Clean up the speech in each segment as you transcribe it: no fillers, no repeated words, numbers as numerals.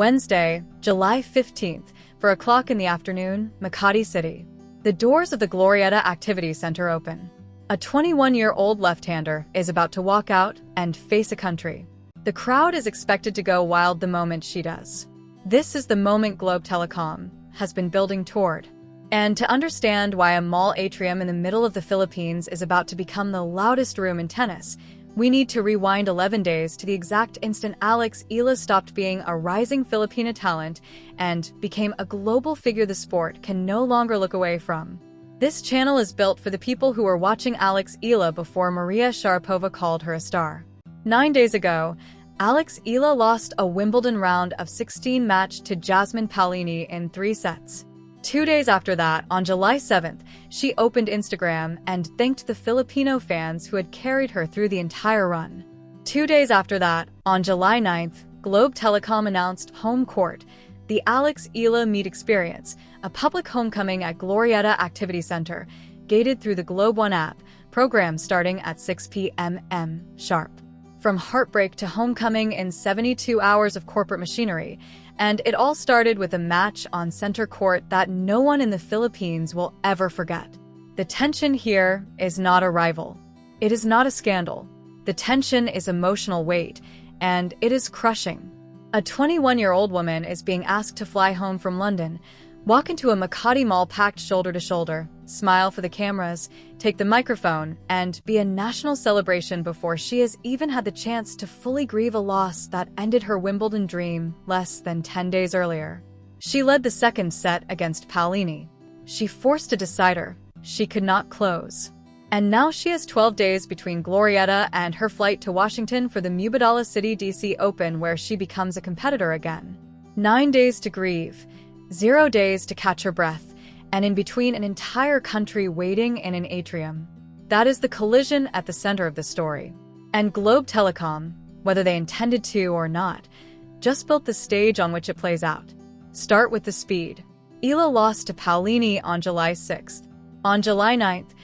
Wednesday, July 15th, 4 o'clock in the afternoon, Makati City. The doors of the Glorietta Activity Center open. A 21-year-old left-hander is about to walk out and face a country. The crowd is expected to go wild the moment she does. This is the moment Globe Telecom has been building toward. And to understand why a mall atrium in the middle of the Philippines is about to become the loudest room in tennis, we need to rewind 11 days to the exact instant Alex Eala stopped being a rising Filipina talent and became a global figure the sport can no longer look away from. This channel is built for the people who were watching Alex Eala before Maria Sharapova called her a star. 9 days ago, Alex Eala lost a Wimbledon round of 16 match to Jasmine Paolini in 3 sets. 2 days after that, on July 7th, she opened Instagram and thanked the Filipino fans who had carried her through the entire run. 2 days after that, on July 9th, Globe Telecom announced Home Court, the Alex Eala Meet Experience, a public homecoming at Glorietta Activity Center, gated through the Globe One app, program starting at 6 p.m. sharp. From heartbreak to homecoming in 72 hours of corporate machinery, and it all started with a match on center court that no one in the Philippines will ever forget. The tension here is not a rival. It is not a scandal. The tension is emotional weight, and it is crushing. A 21-year-old woman is being asked to fly home from London, walk into a Makati mall packed shoulder to shoulder, smile for the cameras, take the microphone, and be a national celebration before she has even had the chance to fully grieve a loss that ended her Wimbledon dream less than 10 days earlier. She led the second set against Paolini. She forced a decider. She could not close. And now she has 12 days between Glorietta and her flight to Washington for the Mubadala Citi DC Open, where she becomes a competitor again. 9 days to grieve, 0 days to catch her breath, and in between an entire country waiting in an atrium. That is the collision at the center of the story. And Globe Telecom, whether they intended to or not, just built the stage on which it plays out. Start with the speed. Eala lost to Paolini on July 6th. On July 9th,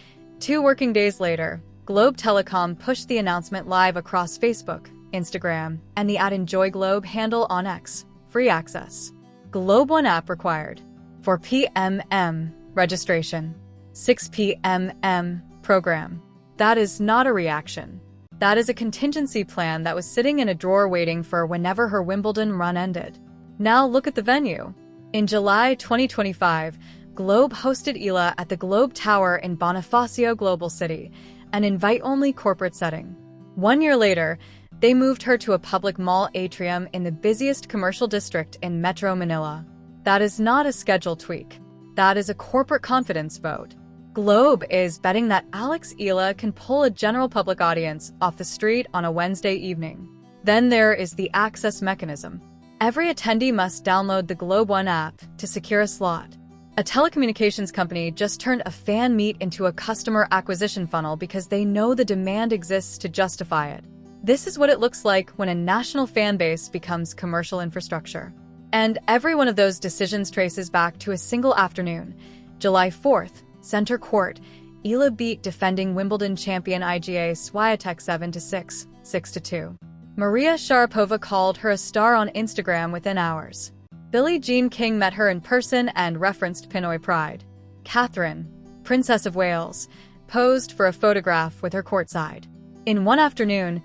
2 working days later, Globe Telecom pushed the announcement live across Facebook, Instagram, and the @EnjoyGlobe handle on X. Free access. Globe One app required. 4 p.m. registration. 6 p.m. program. That is not a reaction. That is a contingency plan that was sitting in a drawer waiting for whenever her Wimbledon run ended. Now look at the venue. In July 2025, Globe hosted Eala at the Globe Tower in Bonifacio Global City, an invite-only corporate setting. 1 year later, they moved her to a public mall atrium in the busiest commercial district in Metro Manila. That is not a schedule tweak. That is a corporate confidence vote. Globe is betting that Alex Eala can pull a general public audience off the street on a Wednesday evening. Then there is the access mechanism. Every attendee must download the Globe One app to secure a slot. A telecommunications company just turned a fan meet into a customer acquisition funnel because they know the demand exists to justify it. This is what it looks like when a national fan base becomes commercial infrastructure. And every one of those decisions traces back to a single afternoon. July 4th, center court, Eala beat defending Wimbledon champion Iga Swiatek 7-6, 6-2. Maria Sharapova called her a star on Instagram within hours. Billie Jean King met her in person and referenced Pinoy pride. Catherine, Princess of Wales, posed for a photograph with her courtside. In one afternoon,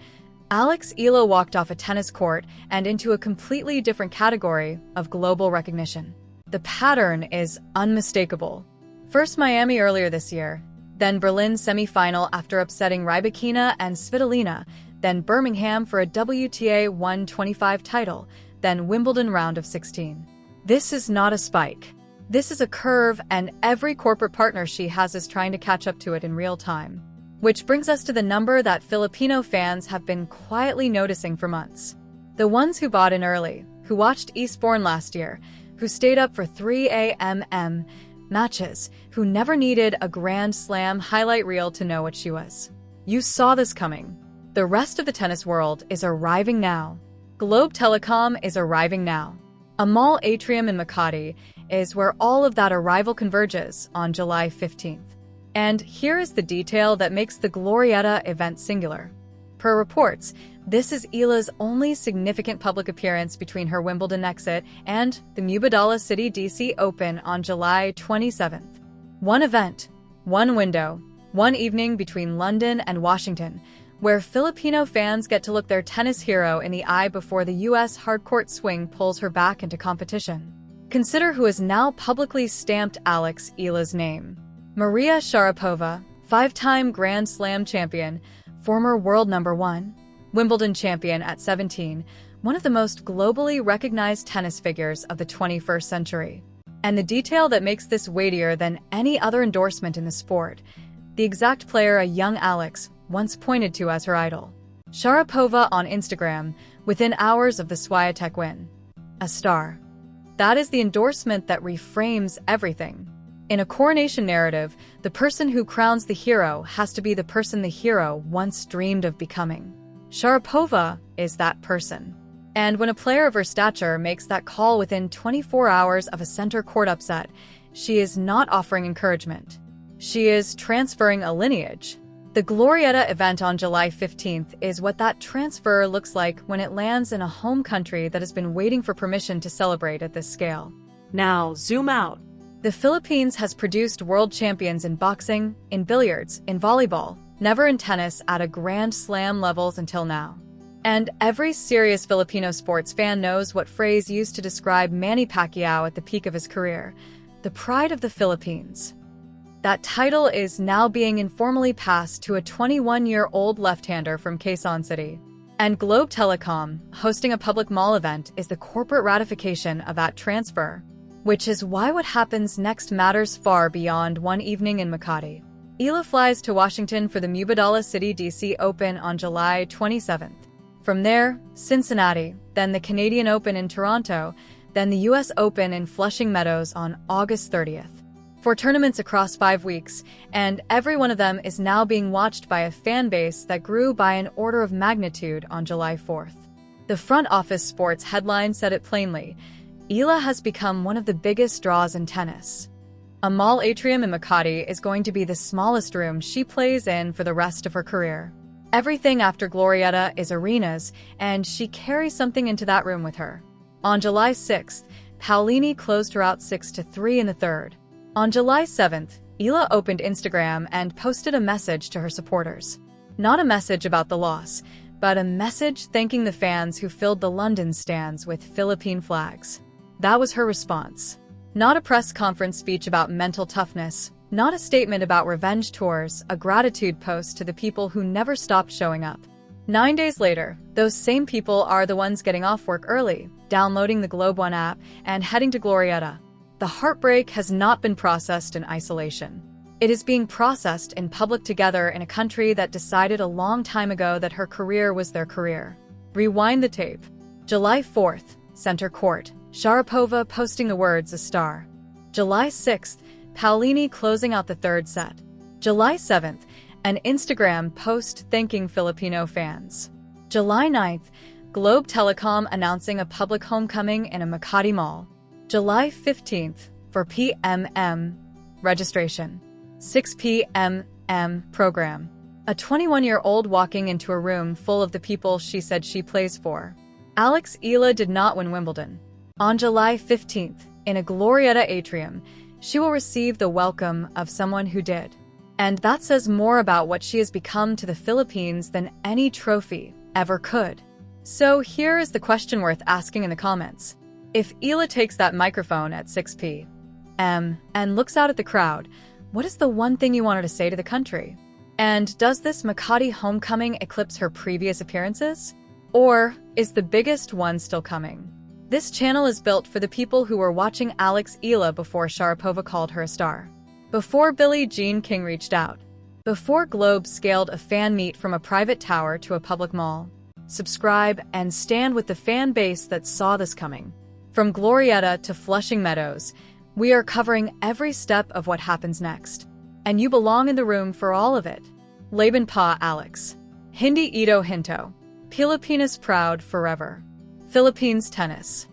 Alex Eala walked off a tennis court and into a completely different category of global recognition. The pattern is unmistakable. First Miami earlier this year, then Berlin semi-final after upsetting Rybakina and Svitolina, then Birmingham for a WTA 125 title, then Wimbledon round of 16. This is not a spike. This is a curve, and every corporate partner she has is trying to catch up to it in real time. Which brings us to the number that Filipino fans have been quietly noticing for months. The ones who bought in early, who watched Eastbourne last year, who stayed up for 3 a.m. matches, who never needed a Grand Slam highlight reel to know what she was. You saw this coming. The rest of the tennis world is arriving now. Globe Telecom is arriving now. A mall atrium in Makati is where all of that arrival converges on July 15th. And here is the detail that makes the Glorietta event singular. Per reports, this is Eala's only significant public appearance between her Wimbledon exit and the Mubadala Citi DC Open on July 27th. One event, one window, one evening between London and Washington, where Filipino fans get to look their tennis hero in the eye before the U.S. hardcourt swing pulls her back into competition. Consider who has now publicly stamped Alex Eala's name. Maria Sharapova, 5-time Grand Slam champion, former world number 1, Wimbledon champion at 17, one of the most globally recognized tennis figures of the 21st century. And the detail that makes this weightier than any other endorsement in the sport, the exact player a young Alex once pointed to as her idol. Sharapova on Instagram, within hours of the Swiatek win. A star. That is the endorsement that reframes everything. In a coronation narrative, the person who crowns the hero has to be the person the hero once dreamed of becoming. Sharapova is that person. And when a player of her stature makes that call within 24 hours of a center court upset, she is not offering encouragement. She is transferring a lineage. The Glorietta event on July 15th is what that transfer looks like when it lands in a home country that has been waiting for permission to celebrate at this scale. Now, zoom out. The Philippines has produced world champions in boxing, in billiards, in volleyball, never in tennis at a Grand Slam levels until now. And every serious Filipino sports fan knows what phrase used to describe Manny Pacquiao at the peak of his career: the pride of the Philippines. That title is now being informally passed to a 21-year-old left-hander from Quezon City. And Globe Telecom, hosting a public mall event, is the corporate ratification of that transfer, which is why what happens next matters far beyond one evening in Makati. Eala flies to Washington for the Mubadala Citi DC Open on July 27th. From there, Cincinnati, then the Canadian Open in Toronto, then the US Open in Flushing Meadows on August 30th. 4 tournaments across 5 weeks, and every one of them is now being watched by a fan base that grew by an order of magnitude on July 4th. The front office sports headline said it plainly: Eala has become one of the biggest draws in tennis. A mall atrium in Makati is going to be the smallest room she plays in for the rest of her career. Everything after Glorietta is arenas, and she carries something into that room with her. On July 6th, Paolini closed her out 6-3 in the third. On July 7th, Eala opened Instagram and posted a message to her supporters. Not a message about the loss, but a message thanking the fans who filled the London stands with Philippine flags. That was her response. Not a press conference speech about mental toughness, not a statement about revenge tours, a gratitude post to the people who never stopped showing up. 9 days later, those same people are the ones getting off work early, downloading the Globe One app, and heading to Glorietta. The heartbreak has not been processed in isolation. It is being processed in public together in a country that decided a long time ago that her career was their career. Rewind the tape. July 4th, center court, Sharapova posting the words "a star." July 6th, Paolini closing out the third set. July 7th, an Instagram post thanking Filipino fans. July 9th, Globe Telecom announcing a public homecoming in a Makati mall. July 15th, for PMM registration. 6 p.m. program. A 21-year-old walking into a room full of the people she said she plays for. Alex Eala did not win Wimbledon. On July 15th, in a Glorietta atrium, she will receive the welcome of someone who did. And that says more about what she has become to the Philippines than any trophy ever could. So here is the question worth asking in the comments. If Eala takes that microphone at 6 p.m. and looks out at the crowd, what is the one thing you want her to say to the country? And does this Makati homecoming eclipse her previous appearances? Or is the biggest one still coming? This channel is built for the people who were watching Alex Eala before Sharapova called her a star. Before Billie Jean King reached out. Before Globe scaled a fan meet from a private tower to a public mall. Subscribe and stand with the fan base that saw this coming. From Glorietta to Flushing Meadows, we are covering every step of what happens next. And you belong in the room for all of it. Laban pa Alex. Hindi ito hinto. Pilipinas proud forever. Philippines tennis.